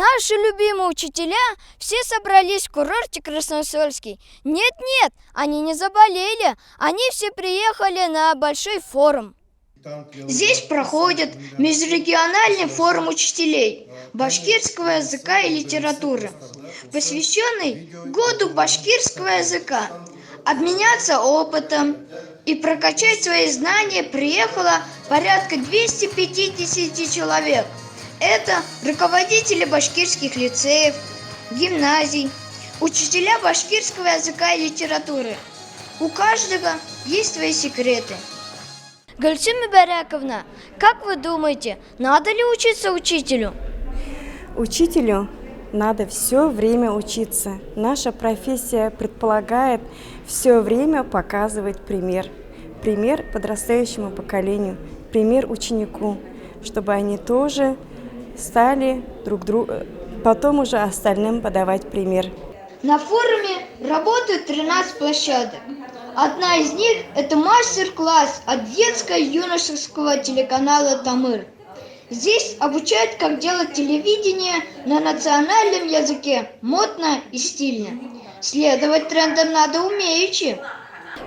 Наши любимые учителя все собрались в курорте Красноусольский. Нет, они не заболели, они все приехали на большой форум. Здесь проходит межрегиональный форум учителей башкирского языка и литературы, посвященный Году башкирского языка. Обменяться опытом и прокачать свои знания приехало порядка 250 человек. Это руководители башкирских лицеев, гимназий, учителя башкирского языка и литературы. У каждого есть свои секреты. Гульсим Мубараковна, как вы думаете, надо ли учиться учителю? Учителю надо все время учиться. Наша профессия предполагает все время показывать пример. Пример подрастающему поколению, пример ученику, чтобы они тоже стали друг другу, потом уже остальным подавать пример. На форуме работают 13 площадок. Одна из них – это мастер-класс от детско-юношеского телеканала «Тамыр». Здесь обучают, как делать телевидение на национальном языке, модно и стильно. Следовать трендам надо умеючи.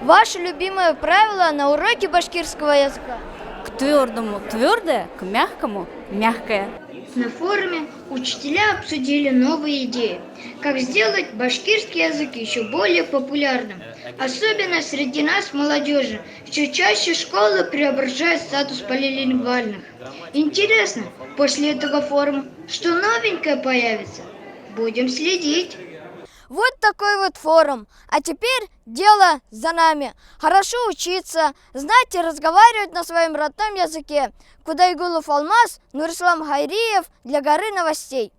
Ваше любимое правило на уроке башкирского языка? К твердому твердое, к мягкому мягкое. На форуме учителя обсудили новые идеи, как сделать башкирский язык еще более популярным. Особенно среди нас, молодежи, все чаще школы преображают статус полилингвальных. Интересно, после этого форума что новенькое появится? Будем следить. Вот такой вот форум. А теперь дело за нами. Хорошо учиться, знать и разговаривать на своем родном языке. Кудайгулов Алмаз, Нурислам Хайриев для Горы новостей.